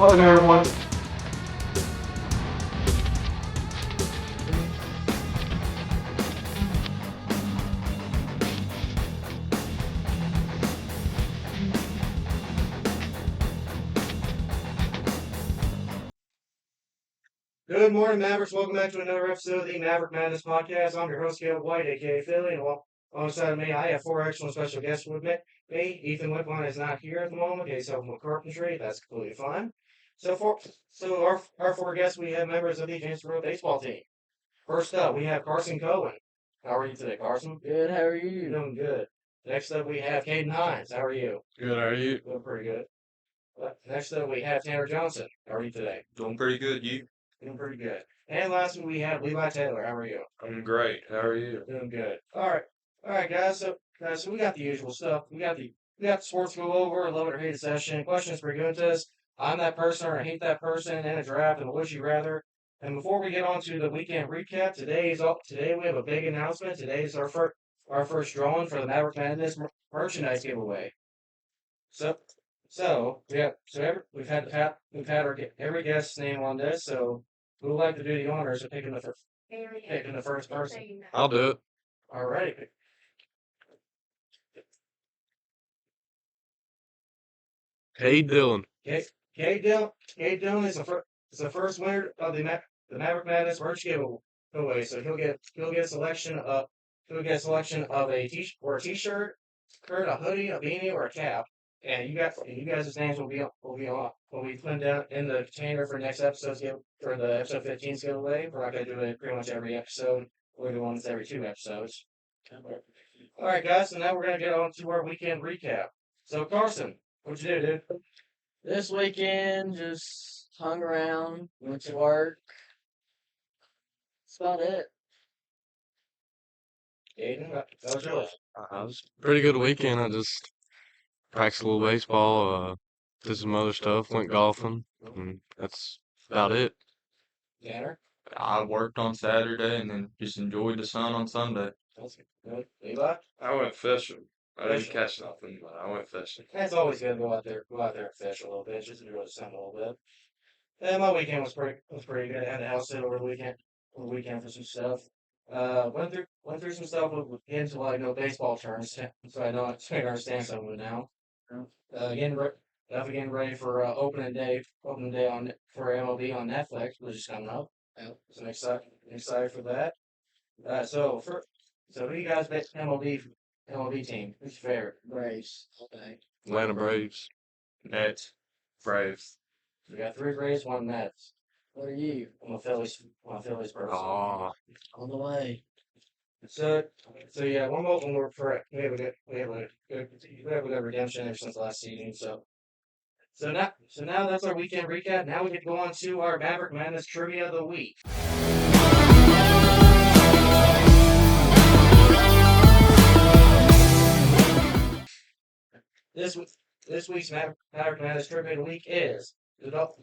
Hello there, everyone. Good morning, Mavericks. Welcome back to another episode of the Maverick Madness Podcast. I'm your host, Caleb White, aka Philly, and alongside of me, I have four excellent special guests with me. Ethan Whitline is not here at the moment. He's helping with carpentry. That's completely fine. So our four guests, we have members of the JMHS Baseball Team. First up, we have Carson Koen. How are you today, Carson? Good, how are you? Doing good. Next up, we have Kadyn Hines. How are you? Good, how are you? Doing pretty good. Next up, we have Tanner Johnson. How are you today? Doing pretty good, you? Doing pretty good. And lastly, we have Levi Taylor. How are you? I'm great. How are you? Doing good. All right, guys. So we got the usual stuff. We got the sports to go over. Love it or hate it session. Questions for good to us. I'm that person or I hate that person, and a draft and a would you rather. And before we get on to the weekend recap, today we have a big announcement. Today is our first drawing for the Maverick Madness merchandise giveaway. We've had every guest's name on this. So who would like to do the honors of picking the first person? I'll do it. All right. Hey, Dylan. Cade Dillon is the first winner of the Maverick Madness merch giveaway. So he'll get a selection of a t-shirt, a hoodie, a beanie, or a cap. And you guys' names will be put down in the container for next episode's for the episode 15's giveaway. We're not gonna do it pretty much every episode. We're doing this every 2 episodes. All right, guys. So now we're gonna get on to our weekend recap. So Carson, what'd you do, dude? This weekend, just hung around, went to work. That's about it. Aiden, that was yours. It was a pretty good weekend. I just practiced a little baseball, did some other stuff, went golfing, and that's about it. Tanner, I worked on Saturday and then just enjoyed the sun on Sunday. that's good. Levi, I went fishing. I didn't Fishing. catch nothing, but I went fishing. it's always good to go out there and fish a little bit, just to enjoy the sun a little bit. And my weekend was pretty good. I had a house sit over the weekend for some stuff. Went through some stuff into baseball terms, so I understand some of it now. Getting ready for opening day for MLB on Netflix, which is coming up. So I'm excited for that. So who you guys bet MLB team? Who's your favorite? Braves. Okay. Atlanta Braves. Nets, Braves. We got 3 Braves, 1 Mets. What are you? I'm a Phillies person. Aw. On the way. So yeah, one more when we have a good redemption ever since last season. So now that's our weekend recap. Now we get to go on to our Maverick Madness trivia of the week. This week's Maverick Madness trivia of the week is the dog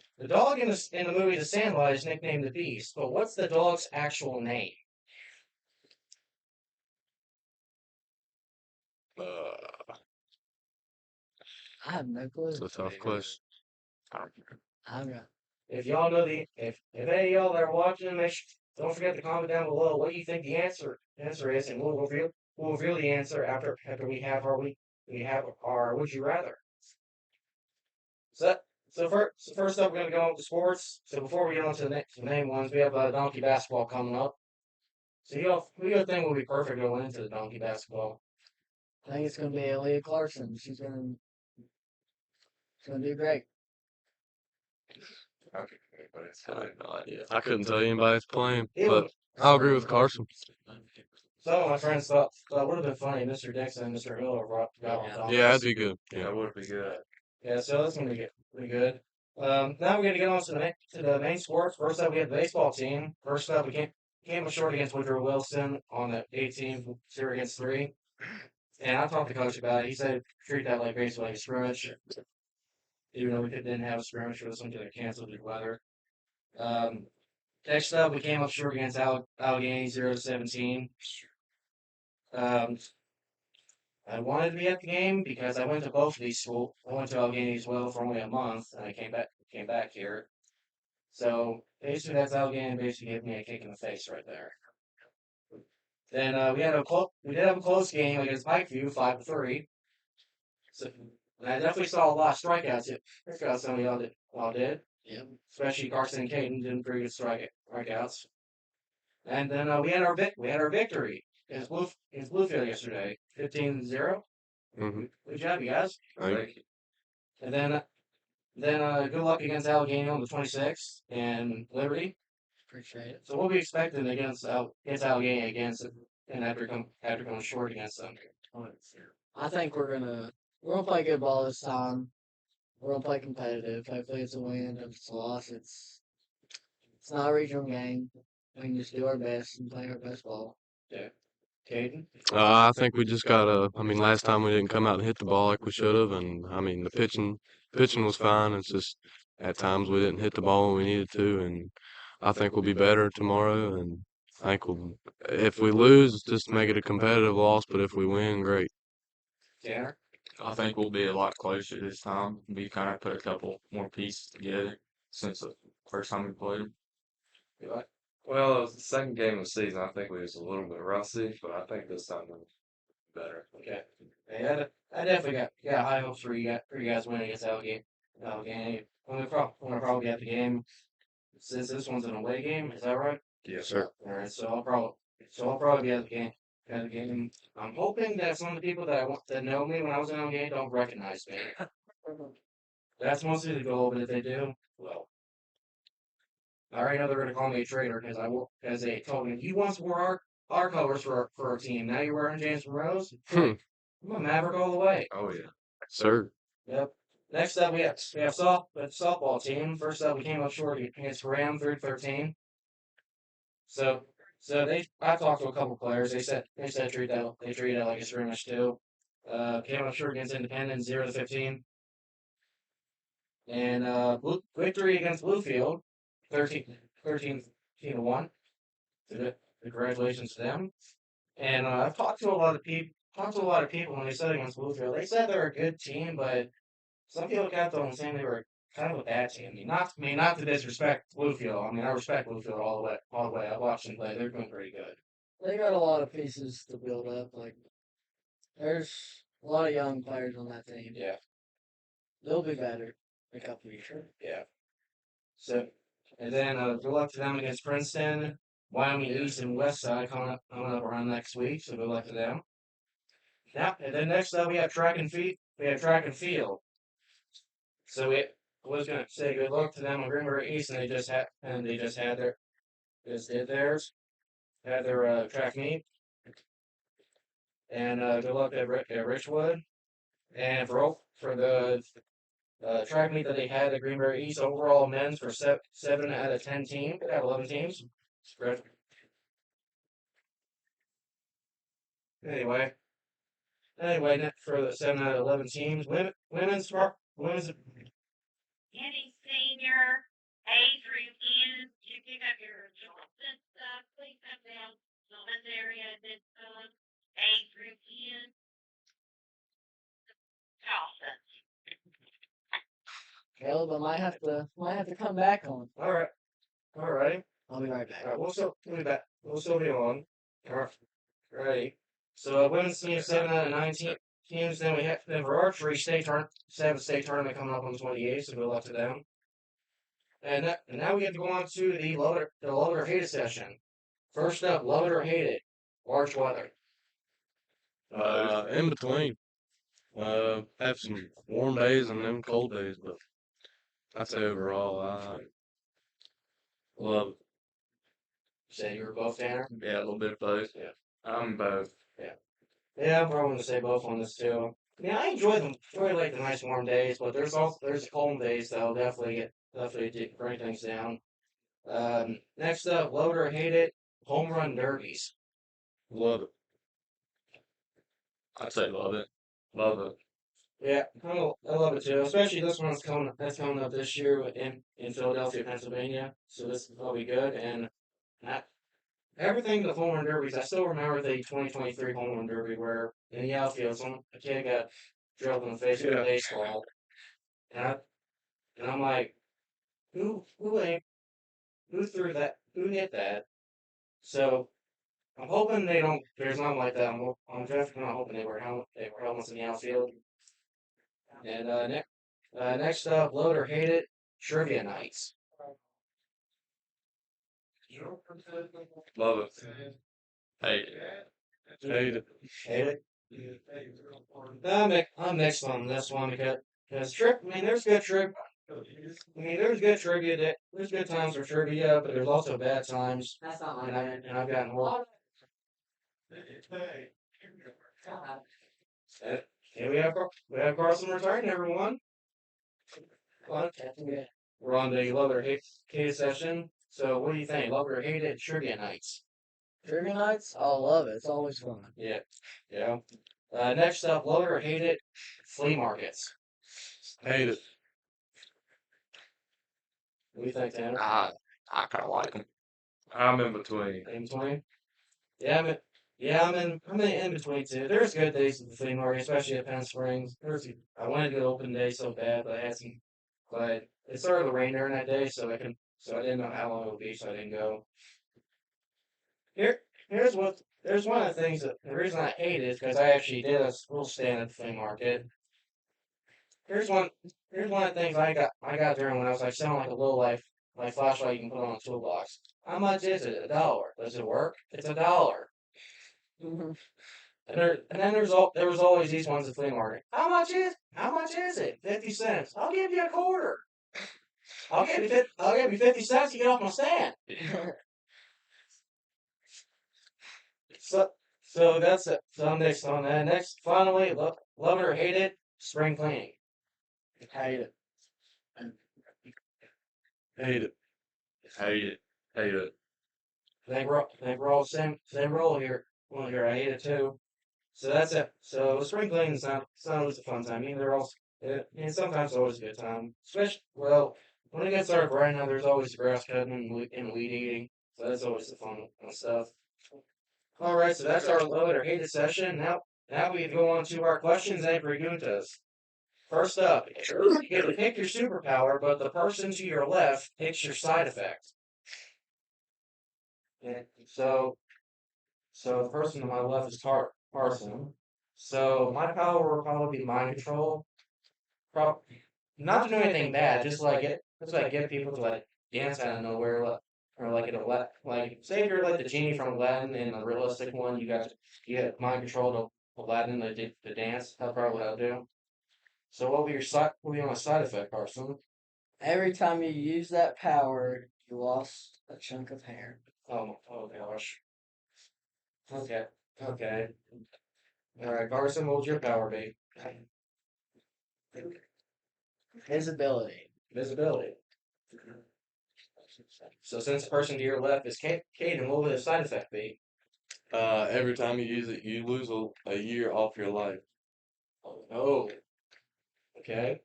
in the movie The Sandlot is nicknamed the Beast, but what's the dog's actual name? I have no clue. It's a tough question. I'm not. If y'all know if any of y'all that are watching, don't forget to comment down below what you think the answer is, and we'll reveal the answer after we have our would you rather. So first up, we're gonna go on to sports. So before we get on to the main ones, we have donkey basketball coming up. So who you think will be perfect going into the donkey basketball? I think it's gonna be Aaliyah Clarkson. She's gonna do great. Okay, but I have no idea. I couldn't tell you anybody that's playing, It but would- I'll agree with Carson. Some of my friends thought it would have been funny if Mr. Dixon and Mr. Miller got on donkeys. Yeah, that'd be good. That Yeah. would be good. Yeah, so that's gonna be pretty good. Now we're gonna get on to the main sports. First up, we have the baseball team. First up, we came up short against Woodrow Wilson on the 18 0 against 3. And I talked to coach about it. He said treat that like basically like a scrimmage. Even though we didn't have a scrimmage for this one because they canceled due to weather. Next up, we came up short against Allegheny 0-17. I wanted to be at the game because I went to both of these schools. I went to Allegheny as well for only a month, and I came back came back here. So basically, that's Allegheny basically gave me a kick in the face right there. Then we did have a close game against Pikeview, 5-3. So and I definitely saw a lot of strikeouts. I forgot some of y'all did. Yeah. Especially Carson Koen did pretty good strikeouts. And then we had our victory against Bluefield yesterday, 15-0. Mm-hmm. Good job, you guys. Thank you. And then good luck against Allegheny on the 26th and Liberty. Appreciate it. So what we expecting against Allegheny and after going short against them. I think we're gonna play good ball this time. We're gonna play competitive. Hopefully it's a win. If it's a loss, it's not a regional game. We can just do our best and play our best ball. Yeah. Kadyn? I think we just gotta. I mean, last time we didn't come out and hit the ball like we should have, and I mean the pitching was fine. It's just at times we didn't hit the ball when we needed to, and I think we'll be better tomorrow. And I think if we lose, just make it a competitive loss. But if we win, great. Tanner? I think we'll be a lot closer this time. We kind of put a couple more pieces together since the first time we played. You like? Well, it was the second game of the season. I think we was a little bit rusty, but I think this time we'll be better. Okay. Hey, I definitely got high hopes for you guys winning against Allegheny. We'll probably be at the game since this one's an away game. Is that right? Yes, sir. All right. So I'll probably be at the game. I'm hoping that some of the people that know me when I was in Allegheny don't recognize me. That's mostly the goal, but if they do, well, I already know they're going to call me a traitor because they told me you once wore our colors for our team. Now you're wearing James Monroe's. I'm a Maverick all the way. Oh yeah. Sir. Yep. Next up, we have softball team. First up, we came up short against Graham, 3-13. So I talked to a couple players. They said treat it like a scrimmage too. Came up short against Independence, 0-15. And victory against Bluefield, 13-1. Congratulations to them. And I've talked to a lot of people when they said against Bluefield. They said they're a good team, but some people got them saying they were kind of a bad team. Not to disrespect Bluefield. I mean, I respect Bluefield all the way. I watched them play. They're doing pretty good. They got a lot of pieces to build up. Like there's a lot of young players on that team. Yeah. They'll be better in a couple years. Yeah. So, and then good luck to them against Princeton, Wyoming East, and West Side coming up around next week. So good luck to them. Now, and then next up we have track and field. So I was gonna say good luck to them on Greenberg East, and they just had their track meet, and good luck at Richwood, and for the track meet that they had at Greenberg East, overall men's for 7 out of 10 teams. They had 11 teams. Anyway, for the 7 out of 11 teams, women's Any senior age group in to pick up your results and stuff, please come down to this area this age group in. Charleston. Caleb, I might have to come back on. All right. I'll be right back. All right, we'll still be on. All right. Ready. So women's team 7 out of 19 teams. Then for archery state tournament coming up on the 28th. So good luck to them. And now we get to go on to the love it or hate it session. First up, love it or hate it. March weather. In between. Have some warm days and then cold days, but I'd say overall, I love it. You said you were both, Tanner? Yeah, a little bit of both. Yeah. I'm both. Yeah, I'm probably gonna say both on this too. Yeah, I enjoy like the nice warm days, but there's the cold days that'll definitely bring things down. Next up, love it or hate it, home run derbies. Love it. I'd say love it. Love it. Yeah, I love it too, especially this one's coming up this year in Philadelphia, Pennsylvania. So this will be good, and everything the home run derbies. I still remember the 2023 home run derby where in the outfield, a kid got drilled in the face with a baseball, and I'm like, who threw that? Who hit that? So I'm hoping they don't. There's nothing like that. I'm definitely not hoping they were helmets in the outfield. And next up, load or hate it, trivia nights. Love it. Hey, Hate it. Hate it. I'm mixed on this one because I mean, there's good trivia. I mean, there's good trivia. There's good times for trivia, but there's also bad times. That's not And my I've gotten more. Here we have Carson returning, everyone. We're on the love it or hate it session. So what do you think? Love it or hate it? Trivia nights. Trivia nights? I love it. It's always fun. Yeah. Next up, love it or hate it? Flea markets. Hate it. What do you think, Tanner? I kind of like them. I'm in between. In between? I'm in between too. There's good days at the flea market, especially at Penn Springs. I wanted to go open day so bad, but it started to rain during that day, so I didn't know how long it would be, so I didn't go. Here, there's one of the things the reason I hate it is because I actually did a little stand at the flea market. Here's one of the things I got during when I was like selling like a low life flashlight you can put on a toolbox. How much is it? $1. Does it work? It's $1. And then there was always these ones at flea market. How much is it? 50 cents. I'll give you a quarter. I'll give you 50 cents to get off my stand. So that's it. So I'm next on that. Next, finally, love it or hate it, spring cleaning. Hate it. Hate it. Hate it. Hate it. I think we're all same role here. Well, here I hate it too. So that's it. So spring cleaning is not always a fun time. I mean, sometimes it's always a good time. Especially when it gets dark right now, there's always grass cutting and weed eating. So that's always the fun stuff. All right, so that's our love it or hate it session. Now we go on to our questions and preguntas. First up, you get to pick your superpower, but the person to your left picks your side effect. And so the person to my left is Carson. So my power will probably be mind control. Not to do anything bad, just get people to like dance out of nowhere, or like say if you're like the genie from Aladdin in the realistic one, you get mind control to Aladdin the dance. That's probably what I'll do. So what will be my side effect, Carson? Every time you use that power, you lost a chunk of hair. Oh gosh. Okay. All right, Carson, what would your power be? Visibility. Visibility. So since the person to your left is Kadyn, what would the side effect be? Every time you use it, you lose a year off your life. Oh. Okay.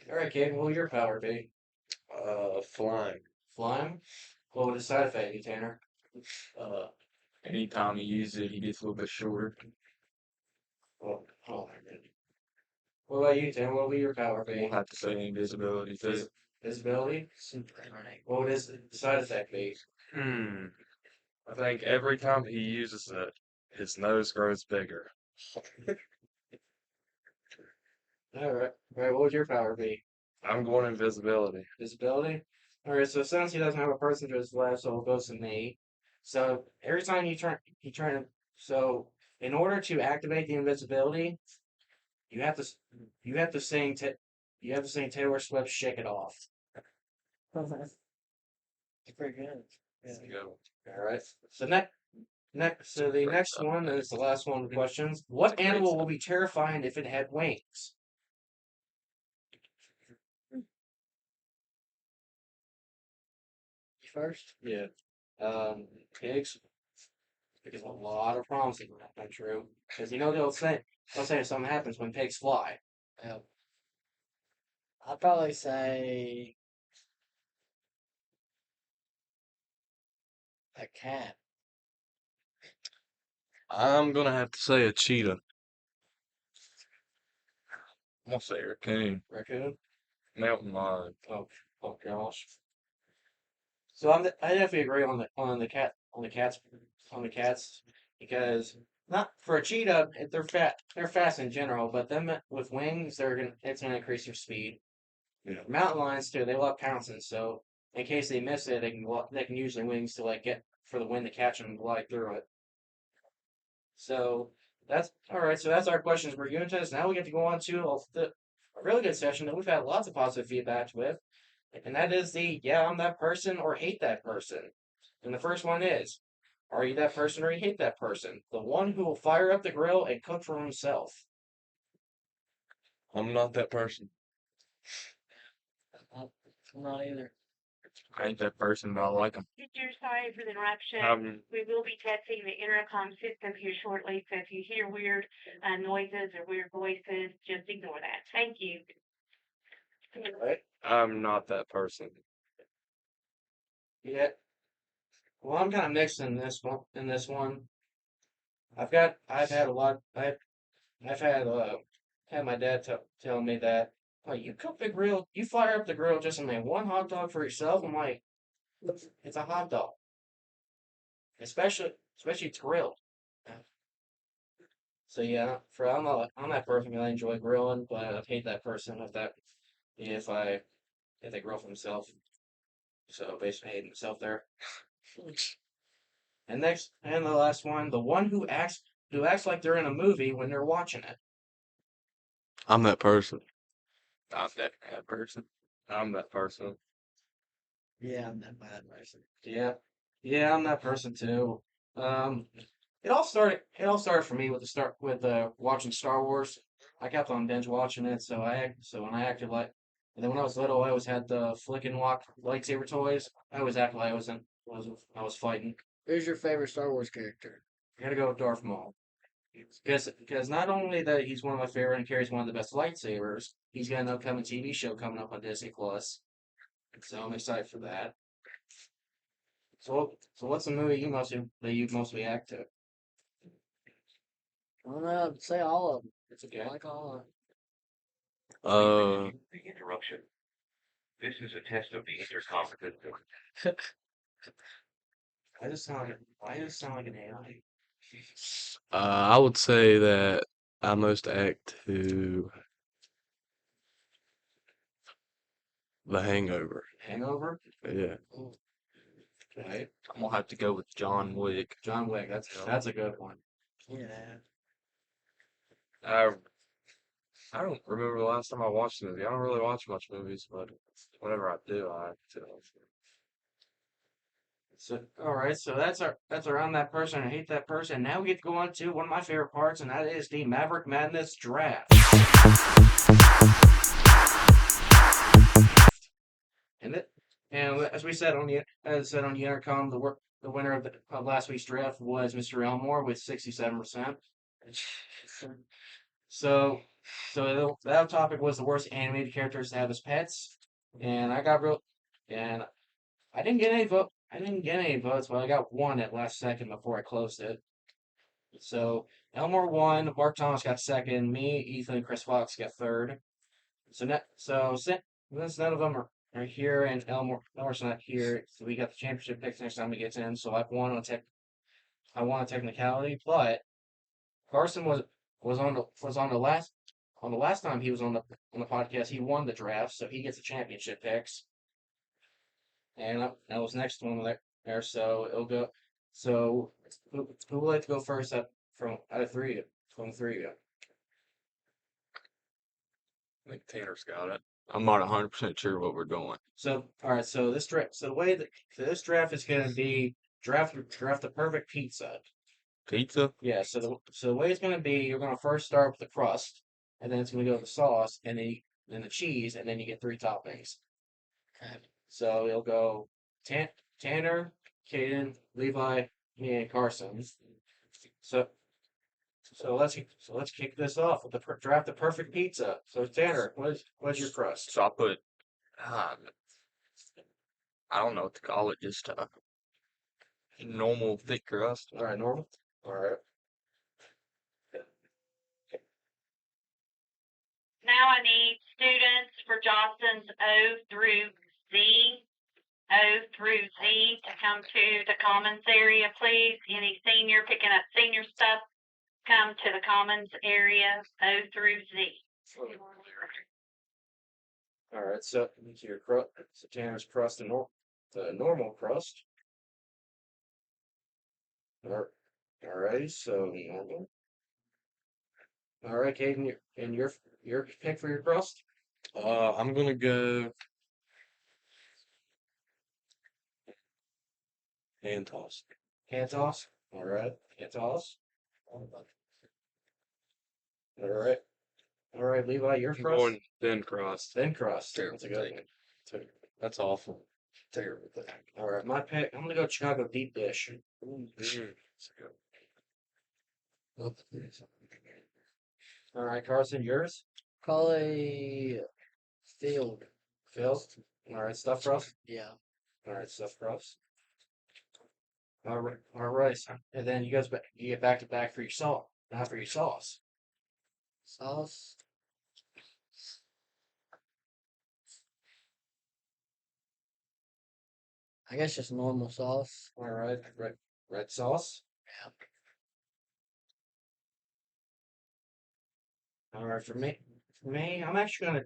All right, Kadyn, what would your power be? Flying. Flying? What would the side effect be, Tanner? Anytime you use it, he gets a little bit shorter. Oh my goodness. What about you, Tanner? What would your power We'll be? have to say invisibility too. Visibility? Supersonic. What would his side effect be? I think every time he uses it, his nose grows bigger. All right. What would your power be? I'm going invisibility. Visibility? All right. So since he doesn't have a person to his left, so it goes to me. So every time so in order to activate the invisibility, you have to sing Taylor Swift's "Shake It Off." It's pretty good. Go. All right. So so the next one is the last one of the questions. What animal will be terrifying if it had wings? First, Yeah. Pigs. Because a lot of promising will not true. Because they'll say if something happens when pigs fly. I'd probably say a cat. I'm gonna have to say a cheetah. I'm gonna say raccoon. Raccoon. Mountain lion. Oh, Oh gosh. So I definitely agree on the cats because not for a cheetah they're fast in general, but them with wings it's gonna increase their speed. Yeah. Mountain lions too, they love pouncing, so in case they miss it, they can use their wings to like get for the wind to catch them and glide through it. So that's all right. So that's our questions for unit tests. Now we get to go on to a really good session that we've had lots of positive feedback with, and that is the yeah, I'm that person or hate that person. And the first one is, are you that person or you hate that person? The one who will fire up the grill and cook for himself. I'm not that person. I'm not either. I ain't that person, but I like them. Teacher, sorry for the interruption. We will be testing the intercom system here shortly, so if you hear weird noises or weird voices, just ignore that. Thank you. Right? I'm not that person. Yeah. Well, I'm kind of mixed in this one. I've had my dad tell me that, like, you cook the grill, you fire up the grill just to make one hot dog for yourself. I'm like, it's a hot dog, especially it's grilled. So yeah, I'm that person that I enjoy grilling, but I hate that person if I if they grill for themselves. So basically hating myself there. And the last one, the one who acts like they're in a movie when they're watching it. I'm that person. I'm that person. I'm that person. Yeah, I'm that bad person. Yeah, yeah, I'm that person too. Um, it all started for me with watching Star Wars. I kept on binge watching it, so when I acted like, and then when I was little, I always had the flick and walk lightsaber toys. I always acted like I was fighting. Who's your favorite Star Wars character? I gotta go with Darth Maul. Because not only that he's one of my favorite and carries one of the best lightsabers, he's got an upcoming TV show coming up on Disney Plus, so I'm excited for that. So what's the movie you mostly act to? I don't know. I'd say all of them. It's okay. I like all of them. Uh, The interruption. This is a test of the intercom system. I just sound like an AI. I would say that I most act to The Hangover. Hangover? Yeah. Okay. I'm gonna have to go with John Wick. John Wick, that's a good one. Yeah. I I don't remember the last time I watched a movie. I don't really watch much movies, but whenever I do, I act to it. So all right, so that's around that person. I hate that person. Now we get to go on to one of my favorite parts, and that is the Maverick Madness draft. And it, and as we said on the intercom, the winner of last week's draft was Mr. Elmore with 67%. So that topic was the worst animated characters to have as pets, and and I didn't get any vote. I didn't get any votes, but I got one at last second before I closed it. So Elmore won. Mark Thomas got second. Me, Ethan, and Chris Fox got third. Since none of them are here and Elmore's not here, so we got the championship picks next time he gets in. So I won a technicality, but Carson was on the last time he was on the podcast. He won the draft, so he gets the championship picks. And I was next to him there, so it'll go. So who would like to go first out of three from three of you? I think Tanner's got it. I'm not 100% sure what we're doing. So all right, so this draft is going to be draft the perfect pizza. Pizza? Yeah, so the way it's going to be, you're going to first start with the crust, and then it's going to go with the sauce, and then the cheese, and then you get three toppings. So it'll go Tanner, Kadyn, Levi, me, and Carson. So let's kick this off with draft the perfect pizza. So Tanner, what's your crust? So I put, I don't know what to call it, just normal thick crust. All right, normal. All right. Now I need students for Johnson's O through Z, O through Z to come to the commons area, please. Any senior picking up senior stuff, come to the commons area, O through Z. All right, so your crust, so Tanner's crust and the normal crust. All right, so normal. All right, Kadyn, your pick for your crust. I'm gonna go hand toss. Hand toss. All right, hand toss. All right, all right, Levi, your I'm crust. going thin crust. Thin crust. Terrible That's a good take. one. That's awful. Terrible thing. All right, my pick. I'm gonna go Chicago deep dish. All right, Carson, yours. Probably field. Phil. All right, stuffed crust. Yeah. All right, stuffed crust. All right, and then you get back to back for your salt. Now for your sauce. Sauce. I guess just normal sauce. All right, red sauce. Yeah. All right, for me, I'm actually gonna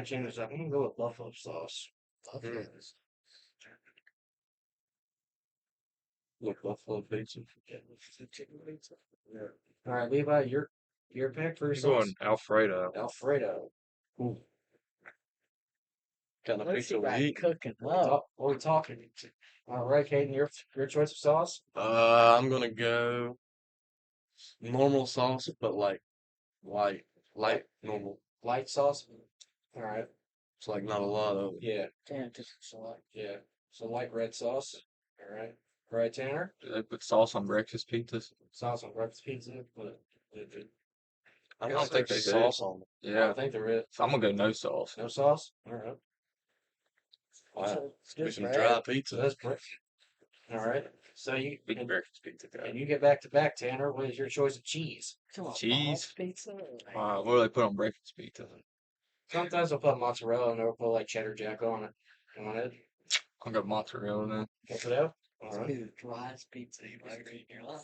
change this up. I'm gonna go with buffalo sauce. Buffaloes. Look, buffalo pizza. Yeah. All right, Levi, your pick for your I'm sauce. going Alfredo. Alfredo. What kind of What's pizza he we got eat? cooking What up? are we talking? All right, Caden, your choice of sauce. I'm gonna go normal sauce, but like light, normal. Light sauce. All right. It's like not a lot of it. Yeah. Damn, just select. Yeah. So light red sauce. All right. All right, Tanner. Do they put sauce on breakfast pizzas? Sauce on breakfast pizza. I I don't don't think think they there's do. sauce on it. I Yeah. don't think there is. So I'm gonna go no sauce. No sauce. All right. Wow. It's Be good some bread. dry So pizza. that's great. All right. So you Big breakfast pizza guy. and you get back to back, Tanner. What is your choice of cheese? Come on, Cheese. boss pizza. What do they put on breakfast pizza? Sometimes they'll put mozzarella and they'll put like cheddar jack on it. I'll go mozzarella then. Check it out. All It's right. be the driest pizza you've ever eaten in your life.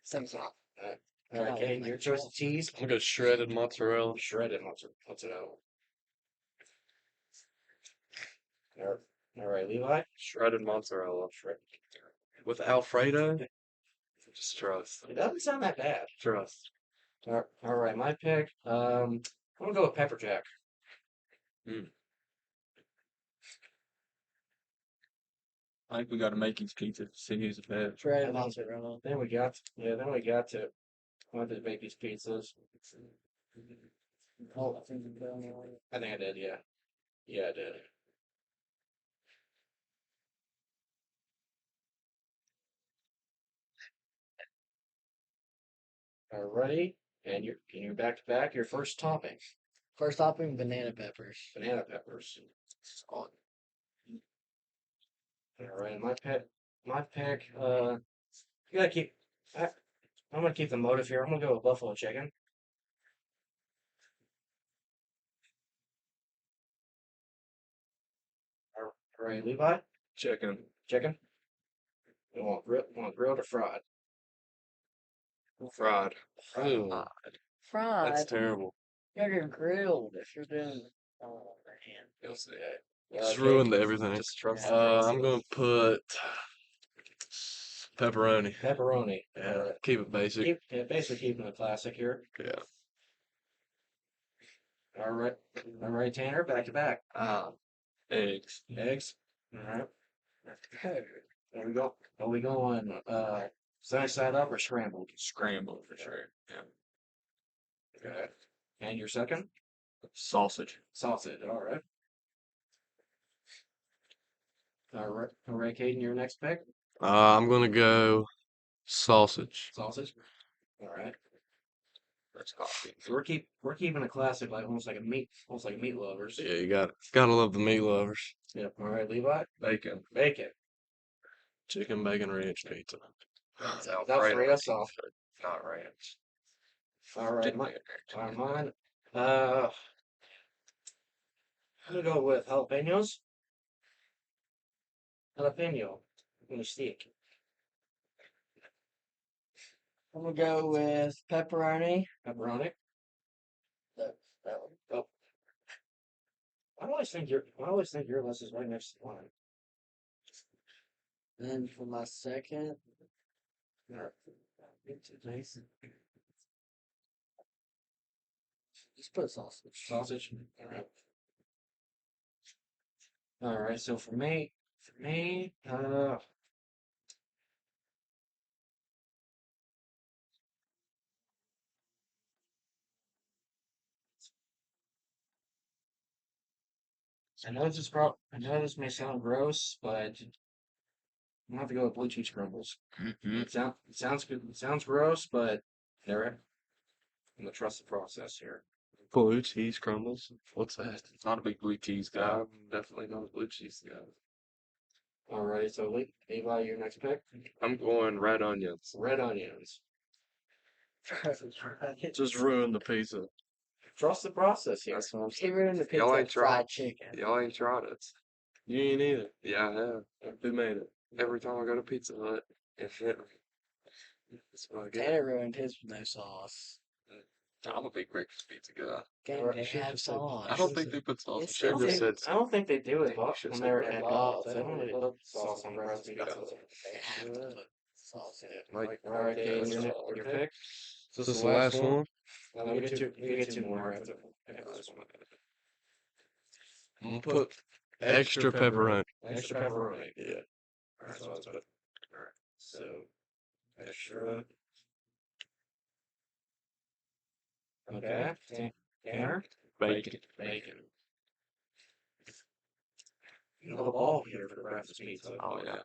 Sounds like All right, Caden, your choice of cheese. I'm gonna go shredded mozzarella. Shredded mozzarella. All right, Levi. Shredded mozzarella. With Alfredo. Just trust. It doesn't sound that bad. Trust. All right, my pick. I'm gonna go with pepper jack. I think we got to make these pizzas. See who's the best. shredded mozzarella. Then we got to want to make these pizzas. Oh, I think you put on the line. I think I did. Yeah, I did. All righty, and you're back to back. Your first topping, First topping, banana peppers. banana peppers. All right, my pick. You gotta keep. I'm gonna keep the motive here. I'm gonna go with buffalo chicken. All right, Levi. Chicken. Chicken. You want grilled or fried? Fried. Ooh, Fried. that's terrible. You're getting grilled if you're doing. Oh man. You'll see. Just ruined everything. Just trust I'm gonna put pepperoni. Pepperoni. Yeah, keep it basic. Basically keeping it classic here. Yeah. All right, Tanner, back to back. Eggs. Eggs. All right. There we go. Are we going sunny side up or scrambled? Scrambled for sure. Yeah. Okay. And your second? Sausage. Sausage. All right. All right, Caden, your next pick? I'm gonna go sausage. Sausage. All right. That's coffee. So we're keeping a classic, like almost like meat lovers. Yeah, you gotta love the meat lovers. Yep. All right, Levi. Bacon. Bacon. Chicken bacon ranch pizza. It's That's Alfredo. three us off. Not ranch. All right, Didn't mine. make it. Mine. I'm gonna go with jalapenos. jalapeno on the stick. I'm gonna go with pepperoni. Pepperoni. That one. I always think your list is right next to mine. And for my second, just put sausage. Sausage. All right. So for me, I know this may sound gross, but I'm gonna have to go with blue cheese crumbles. It sounds good. It sounds gross, but they're I'm gonna trust the process here. Blue cheese crumbles. What's that? Not a big blue cheese guy. I'm definitely not a blue cheese guy. All right. So Levi, your next pick. I'm going red onions. Red onions. Just ruin the pizza. Trust the process here. That's what I'm Get saying. rid of the Y'all pizza ain't tried. fried chicken. Y'all ain't tried it. You ain't either. Yeah, I have. Who made it? Every time I go to Pizza Hut, it hit me. That's what I get. Tanner ruined his with no sauce. I'm a big breakfast pizza guy. Game Right. they have sauce. I don't think they put sauce. Yes, in they it. do. said I don't think they do it They should when say they're red at Bob's. Bob's. They don't really put sauce on breast pizza. They have to put sauce in it. Like, All right, Dave, your pick. Is this the last one? You get two more after this one. I'm gonna put extra pepperoni. Extra pepperoni. Yeah. All right, so let's put. All right, so extra. Okay. Tanner. Bacon. Bacon. You know the ball here for the breakfast pizza. oh yeah.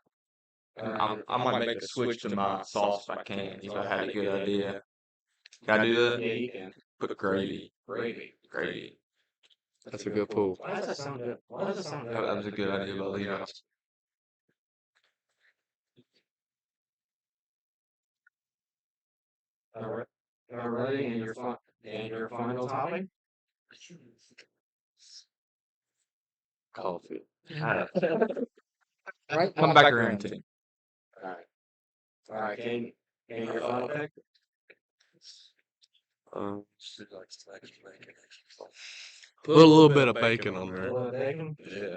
I might make a switch to my sauce if I can. If I had a good idea. Can I do that? Yeah, you can. Put gravy. Gravy. Gravy. That's a good pull. Why does that sound good? Why does it sound good? That was a good idea by Levi. All right. All right, and your final topping. Coffee. Right. Come back around to me. All right. All right, Caden. And your final pick. Put a little bit of bacon on A there. little bacon. Yeah.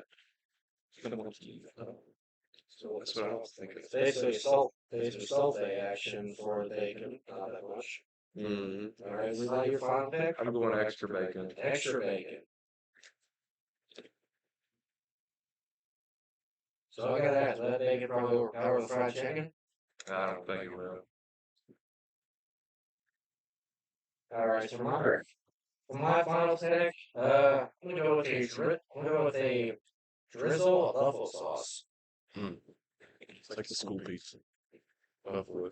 So That's what I was thinking. basically sulfate action for the bacon, not that much. Mm-hmm. All right, is that your final pick? I'm going extra bacon. Extra bacon. So I gotta ask, will that bacon probably overpower the fried chicken? I don't think it will. All right, so for my final pick, I'm gonna go with a drizzle of buffalo sauce. It's like the school pizza. Buffalo.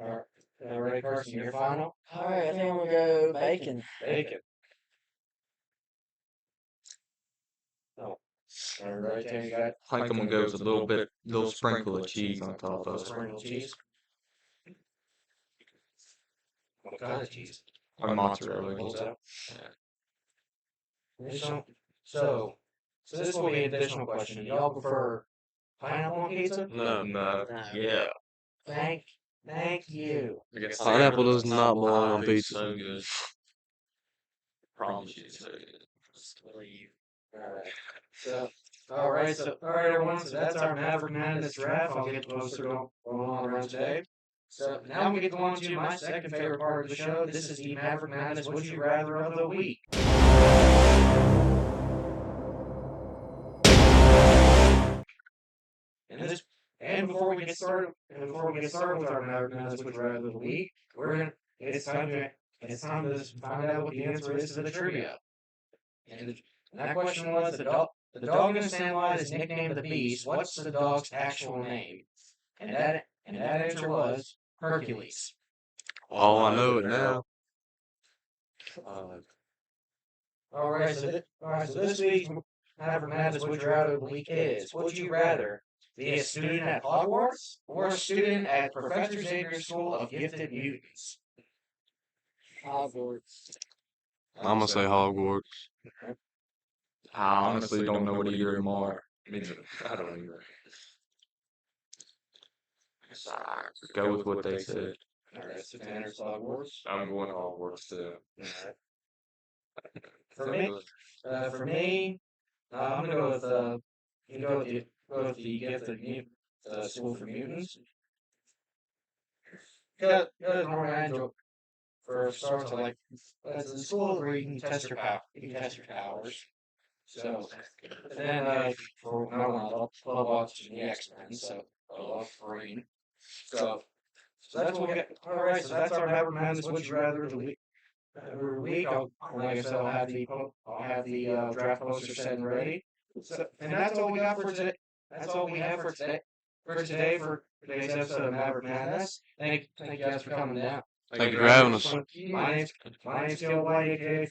All right, Carson, your final. All right, I think I'm gonna go bacon. Bacon. Oh, all right, Tanner, you got I think I'm gonna go with a little sprinkle of cheese on top of it. sprinkled cheese. What kind of cheese? Or mozzarella. What's that? So this will be an additional question. Do y'all prefer pineapple on pizza? No. No. Yeah. Thank you. Pineapple does not belong on pizza. So good. Promise you, it's so good. All right, everyone. So that's our Maverick Madness draft. I'll get the poster going on around today. So now I'm gonna get on to my second favorite part of the show. This is the Maverick Madness Would You Rather of the week. And before we get started with our Maverick Madness Would You Rather of the week, it's time to find out what the answer is to the trivia. And that question was the dog in the sandlot is nicknamed the Beast. What's the dog's actual name? And that answer was Hercules. Oh, I know it now. All right, so this week's Maverick Madness Would You Rather of the week is: would you rather be a student at Hogwarts or a student at Professor Xavier's School of Gifted Mutants? Hogwarts. I'm gonna say Hogwarts. I honestly don't know what either of them are. I mean, I don't either. So I go with what they said. Alright, so Tanner's Hogwarts. I'm going Hogwarts too. Alright. For me, I'm gonna go with the gift the school for mutants. Because Norman Angel for starts like it's a school where you can test your powers. So then for my one, I'll watch the X-Men. So I love Green. So that's what we got. All right, so that's our Maverick Madness. Would you rather of the week? Every week, like I said, I'll have the draft poster set and ready. So, and that's all we got for today. That's all we have for today. For today's episode of Maverick Madness. Thank you guys for coming down. Thank you for having us. My name's Phil White, aka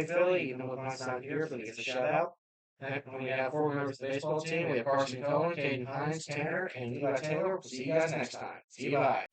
Philly. Even though it's not here, Philly gets a shout out. And we have 4 members of the baseball team. We have Carson Koen, Kadyn Hines, Tanner, and Levi Taylor. We'll see you guys next time. See you, bye.